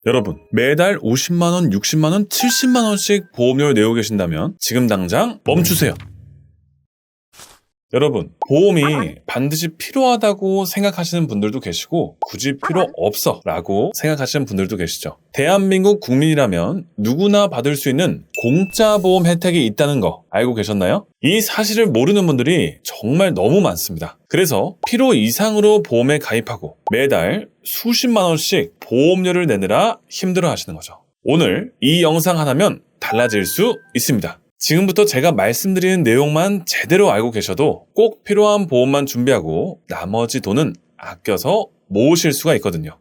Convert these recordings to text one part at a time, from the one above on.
여러분, 매달 50만원, 60만원, 70만원씩 보험료를 내고 계신다면 지금 당장 멈추세요. 여러분, 보험이 반드시 필요하다고 생각하시는 분들도 계시고 굳이 필요 없어 라고 생각하시는 분들도 계시죠. 대한민국 국민이라면 누구나 받을 수 있는 공짜 보험 혜택이 있다는 거 알고 계셨나요? 이 사실을 모르는 분들이 정말 너무 많습니다. 그래서 필요 이상으로 보험에 가입하고 매달 수십만 원씩 보험료를 내느라 힘들어 하시는 거죠. 오늘 이 영상 하나면 달라질 수 있습니다. 지금부터 제가 말씀드리는 내용만 제대로 알고 계셔도 꼭 필요한 보험만 준비하고 나머지 돈은 아껴서 모으실 수가 있거든요.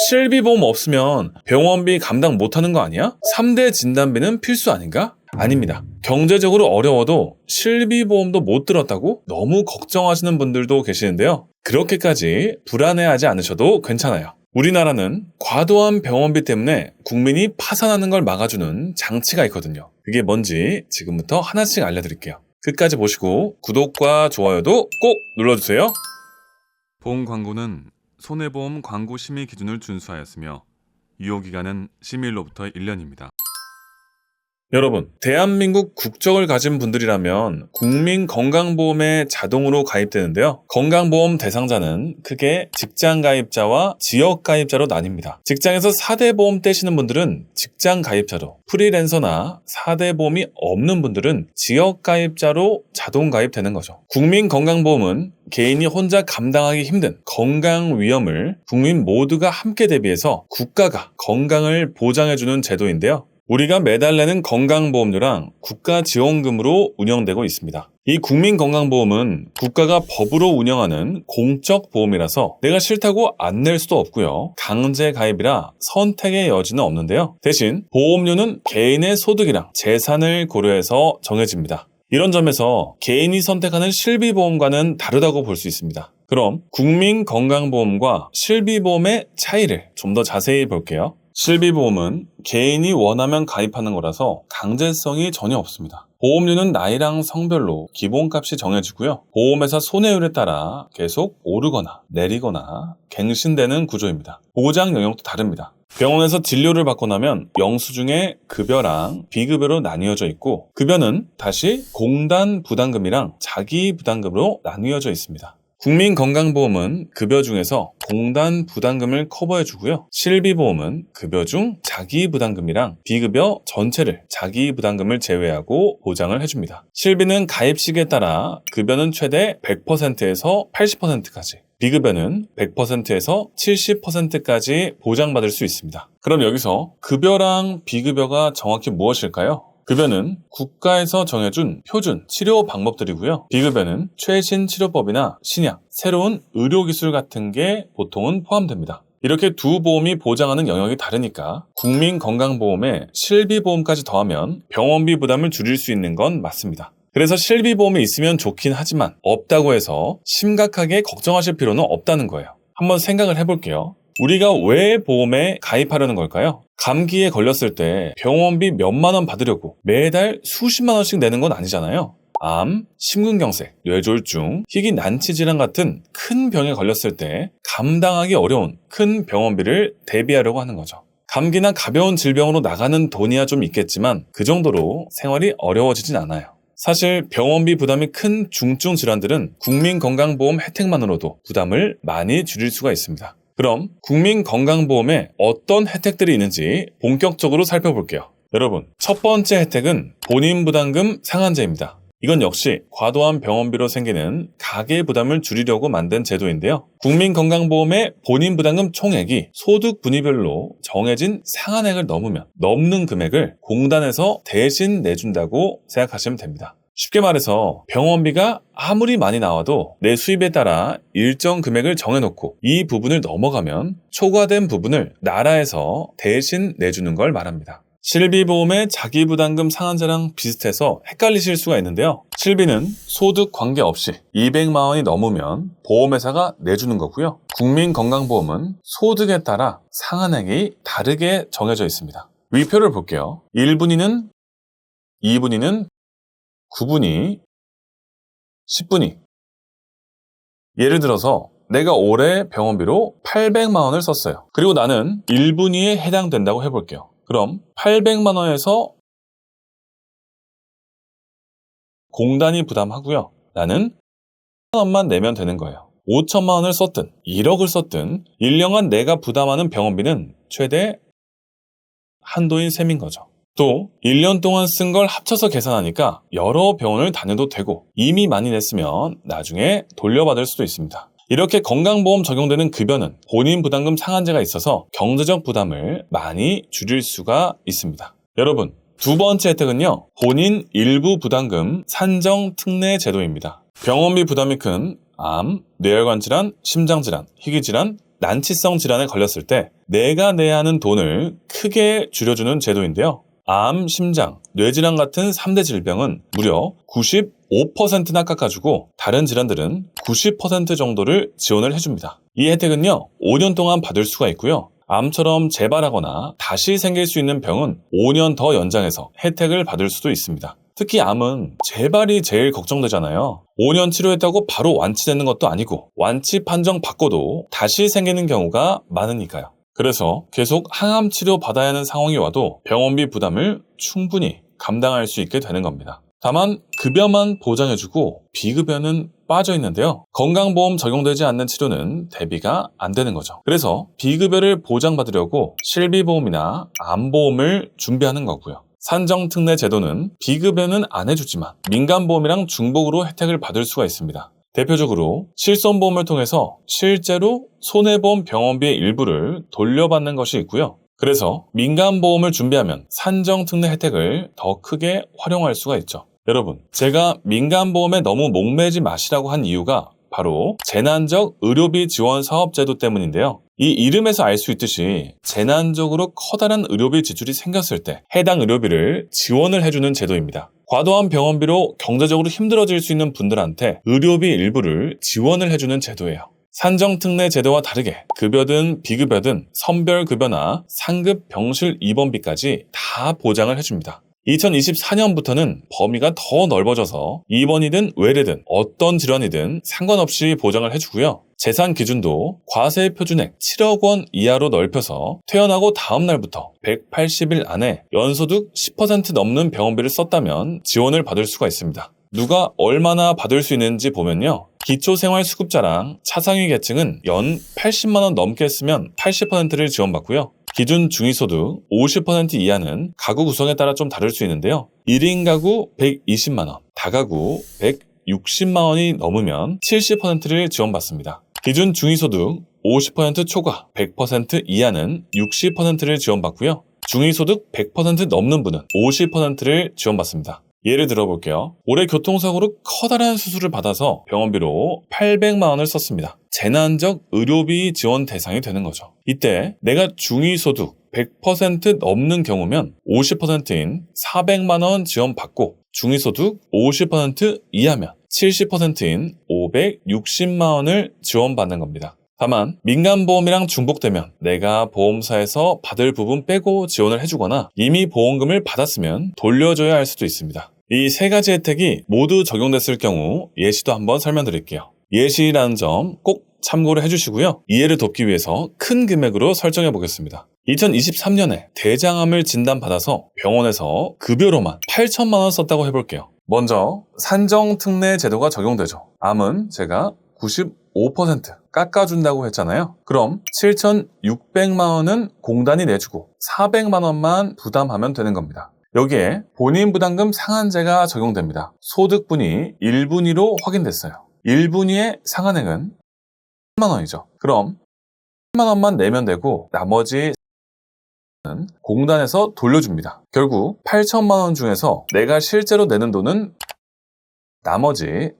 실비보험 없으면 병원비 감당 못하는 거 아니야? 3대 진단비는 필수 아닌가? 아닙니다. 경제적으로 어려워도 실비보험도 못 들었다고 너무 걱정하시는 분들도 계시는데요. 그렇게까지 불안해하지 않으셔도 괜찮아요. 우리나라는 과도한 병원비 때문에 국민이 파산하는 걸 막아주는 장치가 있거든요. 그게 뭔지 지금부터 하나씩 알려드릴게요. 끝까지 보시고 구독과 좋아요도 꼭 눌러주세요. 보험 광고는 손해보험 광고 심의 기준을 준수하였으며 유효기간은 심의일로부터 1년입니다. 여러분, 대한민국 국적을 가진 분들이라면 국민건강보험에 자동으로 가입되는데요. 건강보험 대상자는 크게 직장가입자와 지역가입자로 나뉩니다. 직장에서 4대 보험 떼시는 분들은 직장가입자로, 프리랜서나 4대 보험이 없는 분들은 지역가입자로 자동가입되는 거죠. 국민건강보험은 개인이 혼자 감당하기 힘든 건강 위험을 국민 모두가 함께 대비해서 국가가 건강을 보장해주는 제도인데요. 우리가 매달 내는 건강보험료랑 국가지원금으로 운영되고 있습니다. 이 국민건강보험은 국가가 법으로 운영하는 공적 보험이라서 내가 싫다고 안 낼 수도 없고요. 강제 가입이라 선택의 여지는 없는데요. 대신 보험료는 개인의 소득이랑 재산을 고려해서 정해집니다. 이런 점에서 개인이 선택하는 실비보험과는 다르다고 볼 수 있습니다. 그럼 국민건강보험과 실비보험의 차이를 좀 더 자세히 볼게요. 실비보험은 개인이 원하면 가입하는 거라서 강제성이 전혀 없습니다. 보험료는 나이랑 성별로 기본값이 정해지고요. 보험회사 손해율에 따라 계속 오르거나 내리거나 갱신되는 구조입니다. 보장 영역도 다릅니다. 병원에서 진료를 받고 나면 영수증에 급여랑 비급여로 나뉘어져 있고 급여는 다시 공단 부담금이랑 자기 부담금으로 나뉘어져 있습니다. 국민건강보험은 급여 중에서 공단 부담금을 커버해주고요. 실비보험은 급여 중 자기 부담금이랑 비급여 전체를 자기 부담금을 제외하고 보장을 해줍니다. 실비는 가입 시기에 따라 급여는 최대 100%에서 80%까지 비급여는 100%에서 70%까지 보장받을 수 있습니다. 그럼 여기서 급여랑 비급여가 정확히 무엇일까요? 급여는 국가에서 정해준 표준 치료 방법들이고요. 비급여는 최신 치료법이나 신약, 새로운 의료기술 같은 게 보통은 포함됩니다. 이렇게 두 보험이 보장하는 영역이 다르니까 국민건강보험에 실비보험까지 더하면 병원비 부담을 줄일 수 있는 건 맞습니다. 그래서 실비보험이 있으면 좋긴 하지만 없다고 해서 심각하게 걱정하실 필요는 없다는 거예요. 한번 생각을 해볼게요. 우리가 왜 보험에 가입하려는 걸까요? 감기에 걸렸을 때 병원비 몇만 원 받으려고 매달 수십만 원씩 내는 건 아니잖아요. 암, 심근경색, 뇌졸중, 희귀 난치질환 같은 큰 병에 걸렸을 때 감당하기 어려운 큰 병원비를 대비하려고 하는 거죠. 감기나 가벼운 질병으로 나가는 돈이야 좀 있겠지만 그 정도로 생활이 어려워지진 않아요. 사실 병원비 부담이 큰 중증 질환들은 국민건강보험 혜택만으로도 부담을 많이 줄일 수가 있습니다. 그럼 국민건강보험에 어떤 혜택들이 있는지 본격적으로 살펴볼게요. 여러분, 첫 번째 혜택은 본인 부담금 상한제입니다. 이건 역시 과도한 병원비로 생기는 가계 부담을 줄이려고 만든 제도인데요. 국민건강보험의 본인 부담금 총액이 소득 분위별로 정해진 상한액을 넘는 금액을 공단에서 대신 내준다고 생각하시면 됩니다. 쉽게 말해서 병원비가 아무리 많이 나와도 내 수입에 따라 일정 금액을 정해놓고 이 부분을 넘어가면 초과된 부분을 나라에서 대신 내주는 걸 말합니다. 실비보험의 자기부담금 상한제랑 비슷해서 헷갈리실 수가 있는데요. 실비는 소득 관계없이 200만 원이 넘으면 보험회사가 내주는 거고요. 국민건강보험은 소득에 따라 상한액이 다르게 정해져 있습니다. 위표를 볼게요. 1분위는, 2분위는, 9분위, 10분위. 예를 들어서 내가 올해 병원비로 800만 원을 썼어요. 그리고 나는 1분위에 해당된다고 해볼게요. 그럼 800만 원에서 공단이 부담하고요. 나는 5천만 원만 내면 되는 거예요. 5천만 원을 썼든 1억을 썼든 1년간 내가 부담하는 병원비는 최대 한도인 셈인 거죠. 또 1년 동안 쓴 걸 합쳐서 계산하니까 여러 병원을 다녀도 되고 이미 많이 냈으면 나중에 돌려받을 수도 있습니다. 이렇게 건강보험 적용되는 급여는 본인 부담금 상한제가 있어서 경제적 부담을 많이 줄일 수가 있습니다. 여러분, 두 번째 혜택은요, 본인 일부 부담금 산정 특례 제도입니다. 병원비 부담이 큰 암, 뇌혈관 질환, 심장 질환, 희귀 질환, 난치성 질환에 걸렸을 때 내가 내야 하는 돈을 크게 줄여주는 제도인데요. 암, 심장, 뇌질환 같은 3대 질병은 무려 95%나 깎아주고 다른 질환들은 90% 정도를 지원을 해줍니다. 이 혜택은요, 5년 동안 받을 수가 있고요. 암처럼 재발하거나 다시 생길 수 있는 병은 5년 더 연장해서 혜택을 받을 수도 있습니다. 특히 암은 재발이 제일 걱정되잖아요. 5년 치료했다고 바로 완치되는 것도 아니고 완치 판정 받고도 다시 생기는 경우가 많으니까요. 그래서 계속 항암 치료 받아야 하는 상황이 와도 병원비 부담을 충분히 감당할 수 있게 되는 겁니다. 다만 급여만 보장해주고 비급여는 빠져 있는데요. 건강보험 적용되지 않는 치료는 대비가 안 되는 거죠. 그래서 비급여를 보장받으려고 실비보험이나 암보험을 준비하는 거고요. 산정특례 제도는 비급여는 안 해주지만 민간보험이랑 중복으로 혜택을 받을 수가 있습니다. 대표적으로 실손보험을 통해서 실제로 손해보험 병원비의 일부를 돌려받는 것이 있고요. 그래서 민간보험을 준비하면 산정특례 혜택을 더 크게 활용할 수가 있죠. 여러분, 제가 민간보험에 너무 목매지 마시라고 한 이유가 바로 재난적 의료비 지원 사업 제도 때문인데요. 이 이름에서 알 수 있듯이 재난적으로 커다란 의료비 지출이 생겼을 때 해당 의료비를 지원을 해주는 제도입니다. 과도한 병원비로 경제적으로 힘들어질 수 있는 분들한테 의료비 일부를 지원을 해주는 제도예요. 산정특례 제도와 다르게 급여든 비급여든 선별급여나 상급 병실 입원비까지 다 보장을 해줍니다. 2024년부터는 범위가 더 넓어져서 입원이든 외래든 어떤 질환이든 상관없이 보장을 해주고요. 재산 기준도 과세 표준액 7억 원 이하로 넓혀서 퇴원하고 다음 날부터 180일 안에 연소득 10% 넘는 병원비를 썼다면 지원을 받을 수가 있습니다. 누가 얼마나 받을 수 있는지 보면요. 기초생활수급자랑 차상위 계층은 연 80만 원 넘게 쓰면 80%를 지원받고요. 기준 중위소득 50% 이하는 가구 구성에 따라 좀 다를 수 있는데요. 1인 가구 120만 원, 다가구 160만 원이 넘으면 70%를 지원받습니다. 기준 중위소득 50% 초과 100% 이하는 60%를 지원받고요. 중위소득 100% 넘는 분은 50%를 지원받습니다. 예를 들어볼게요. 올해 교통사고로 커다란 수술을 받아서 병원비로 800만 원을 썼습니다. 재난적 의료비 지원 대상이 되는 거죠. 이때 내가 중위소득 100% 넘는 경우면 50%인 400만 원 지원받고 중위소득 50% 이하면 70%인 560만 원을 지원받는 겁니다. 다만 민간보험이랑 중복되면 내가 보험사에서 받을 부분 빼고 지원을 해주거나 이미 보험금을 받았으면 돌려줘야 할 수도 있습니다. 이 세 가지 혜택이 모두 적용됐을 경우 예시도 한번 설명드릴게요. 예시라는 점 꼭 참고를 해주시고요. 이해를 돕기 위해서 큰 금액으로 설정해 보겠습니다. 2023년에 대장암을 진단받아서 병원에서 급여로만 8천만 원 썼다고 해볼게요. 먼저 산정특례 제도가 적용되죠. 암은 제가 95% 깎아준다고 했잖아요. 그럼 7,600만 원은 공단이 내주고 400만 원만 부담하면 되는 겁니다. 여기에 본인 부담금 상한제가 적용됩니다. 소득분이 1분위로 확인됐어요. 1분위의 상한액은 10만 원이죠. 그럼 10만 원만 내면 되고 나머지 는 공단에서 돌려줍니다. 결국 8천만 원 중에서 내가 실제로 내는 돈은 나머지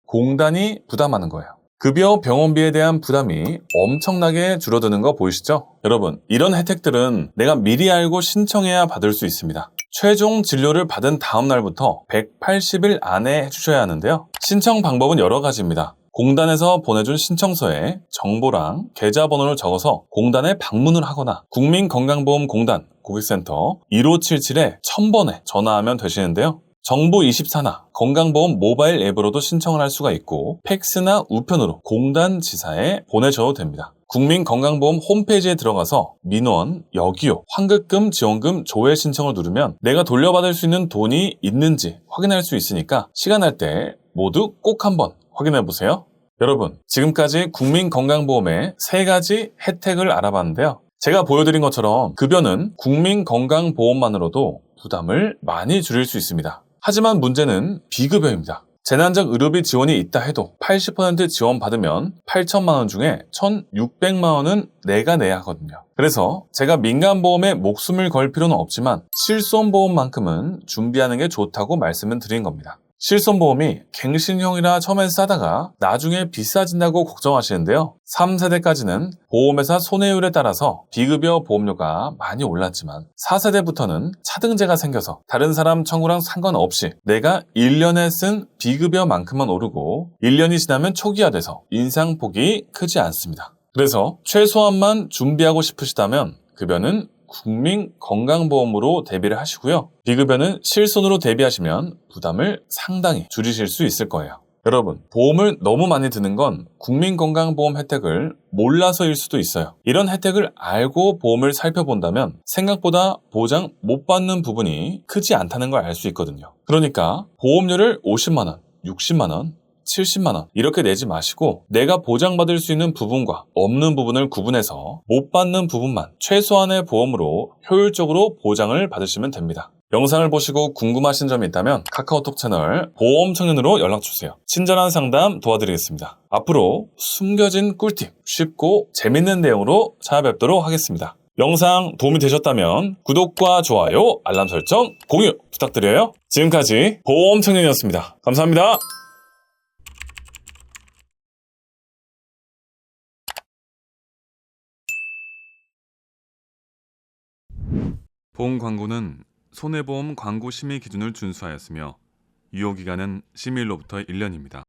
공단이 부담하는 거예요. 급여 병원비에 대한 부담이 엄청나게 줄어드는 거 보이시죠? 여러분, 이런 혜택들은 내가 미리 알고 신청해야 받을 수 있습니다. 최종 진료를 받은 다음 날부터 180일 안에 해주셔야 하는데요. 신청 방법은 여러 가지입니다. 공단에서 보내준 신청서에 정보랑 계좌번호를 적어서 공단에 방문을 하거나 국민건강보험공단 고객센터 1577-1000번에 전화하면 되시는데요. 정부24나 건강보험 모바일 앱으로도 신청을 할 수가 있고 팩스나 우편으로 공단 지사에 보내셔도 됩니다. 국민건강보험 홈페이지에 들어가서 민원, 여기요, 환급금, 지원금, 조회 신청을 누르면 내가 돌려받을 수 있는 돈이 있는지 확인할 수 있으니까 시간 날 때 모두 꼭 한번 확인해 보세요. 여러분, 지금까지 국민건강보험의 3가지 혜택을 알아봤는데요. 제가 보여드린 것처럼 급여는 국민건강보험만으로도 부담을 많이 줄일 수 있습니다. 하지만 문제는 비급여입니다. 재난적 의료비 지원이 있다 해도 80% 지원받으면 8천만 원 중에 1,600만 원은 내가 내야 하거든요. 그래서 제가 민간보험에 목숨을 걸 필요는 없지만 실손보험만큼은 준비하는 게 좋다고 말씀을 드린 겁니다. 실손보험이 갱신형이라 처음엔 싸다가 나중에 비싸진다고 걱정하시는데요. 3세대까지는 보험회사 손해율에 따라서 비급여 보험료가 많이 올랐지만 4세대부터는 차등제가 생겨서 다른 사람 청구랑 상관없이 내가 1년에 쓴 비급여만큼만 오르고 1년이 지나면 초기화돼서 인상폭이 크지 않습니다. 그래서 최소한만 준비하고 싶으시다면 급여는 국민건강보험으로 대비를 하시고요. 비급여는 실손으로 대비하시면 부담을 상당히 줄이실 수 있을 거예요. 여러분, 보험을 너무 많이 드는 건 국민건강보험 혜택을 몰라서일 수도 있어요. 이런 혜택을 알고 보험을 살펴본다면 생각보다 보장 못 받는 부분이 크지 않다는 걸 알 수 있거든요. 그러니까 보험료를 50만 원, 60만 원, 70만 원 이렇게 내지 마시고 내가 보장받을 수 있는 부분과 없는 부분을 구분해서 못 받는 부분만 최소한의 보험으로 효율적으로 보장을 받으시면 됩니다. 영상을 보시고 궁금하신 점이 있다면 카카오톡 채널 보험청년으로 연락주세요. 친절한 상담 도와드리겠습니다. 앞으로 숨겨진 꿀팁, 쉽고 재밌는 내용으로 찾아뵙도록 하겠습니다. 영상 도움이 되셨다면 구독과 좋아요, 알람 설정, 공유 부탁드려요. 지금까지 보험청년이었습니다. 감사합니다. 보험 광고는 손해보험 광고 심의 기준을 준수하였으며 유효기간은 심의일로부터 1년입니다.